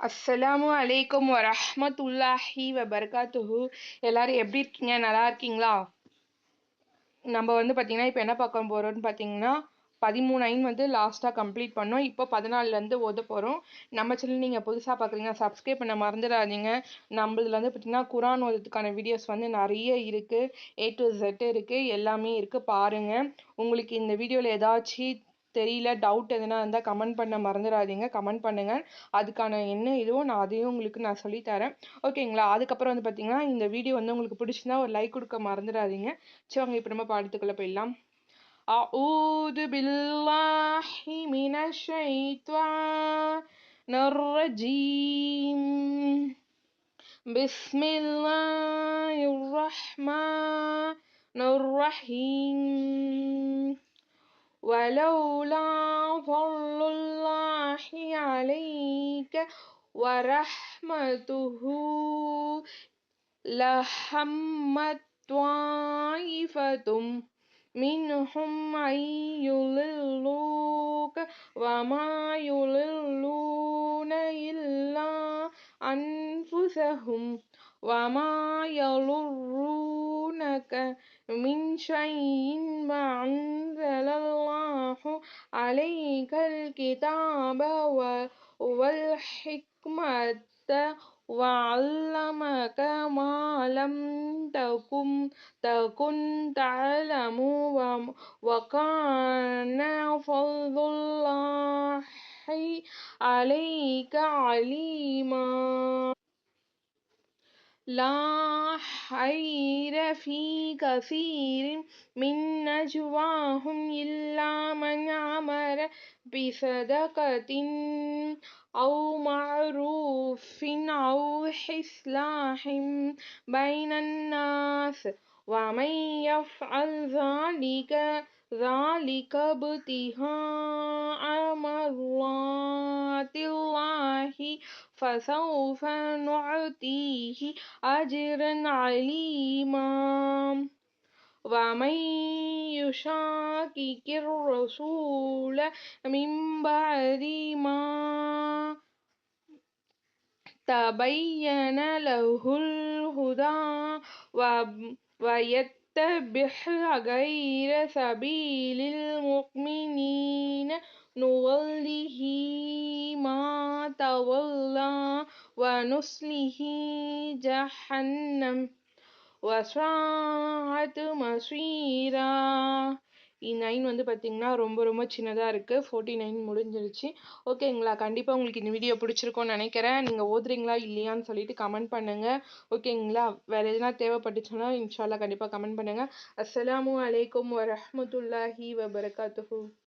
அஸ்ஸலாமு அலைக்கும் வரஹ்மத்துல்லாஹி வபரகாத்துஹு. எல்லாரும் எப்படி இருக்கீங்க? நல்லா இருக்கீங்களா? நம்ம பார்த்தீங்கன்னா இப்போ என்ன பார்க்க போகிறோம்னு பார்த்தீங்கன்னா 13 லாஸ்ட்டாக கம்ப்ளீட் பண்ணோம். இப்போ 14 ஓத போகிறோம். நம்ம சேனல் நீங்கள் புதுசாக பார்க்குறீங்கன்னா சப்ஸ்கிரைப் பண்ண மறந்துடாதீங்க. நம்மளதுல பார்த்தீங்கன்னா குரான் ஓதுறதுக்கான வீடியோஸ் நிறைய இருக்குது. A to Z இருக்குது, எல்லாமே இருக்குது, பாருங்கள். உங்களுக்கு இந்த வீடியோவில் ஏதாச்சும் தெரியல, டவுட் எதுனா இருந்தால் கமெண்ட் பண்ண மறந்துடாதீங்க. கமெண்ட் பண்ணுங்கள். அதுக்கான என்ன இதுவோ நான் அதையும் உங்களுக்கு நான் சொல்லித்தரேன். ஓகேங்களா? அதுக்கப்புறம் பார்த்தீங்கன்னா இந்த வீடியோ உங்களுக்கு பிடிச்சிருந்தா ஒரு லைக் கொடுக்க மறந்துடாதீங்க. சரி, வாங்க இப்போ நம்ம பாடத்துக்குள்ளே போயிடலாம். أعوذ بالله من الشيطان الرجيم. بسم الله الرحمن الرحيم. ولولا فضل الله عليك ورحمته لهمت طائفة منهم أن يضلوك وما يضلون إلا أنفسهم وما يضرونك من شيء وأنزل الله عليك الكتاب والحكمة وعلمك ما لم تكن تعلم وكان فضل الله عليك عليما. لا خير في كثير من نجواهم إلا من أمر بصدقة أو معروف أو إصلاح بين الناس ومن يفعل ذلك ابتغاء مرضات الله فسوف نعطيه أجرا عليما. ومن يشاقق الرسول من بعد ما تبين له الهدى ويتبع غير سبيل المؤمنين نوله ما تولى ونصله جهنم وساءت مصيرا. இந்த 9 பார்த்தீங்கன்னா ரொம்ப ரொம்ப சின்னதாக இருக்குது. 49 முடிஞ்சிருச்சு. ஓகேங்களா? கண்டிப்பாக உங்களுக்கு இந்த வீடியோ பிடிச்சிருக்கோன்னு நினைக்கிறேன். நீங்கள் ஓதுறீங்களா இல்லையான்னு சொல்லிட்டு கமெண்ட் பண்ணுங்கள். ஓகேங்களா? வேறு எதுனா தேவைப்பட்டுச்சுன்னா இன்ஷால்லா கண்டிப்பாக கமெண்ட் பண்ணுங்கள். அஸ்ஸலாமு அலைக்கும் வரஹ்மத்துல்லாஹி வபரகாத்துஹு.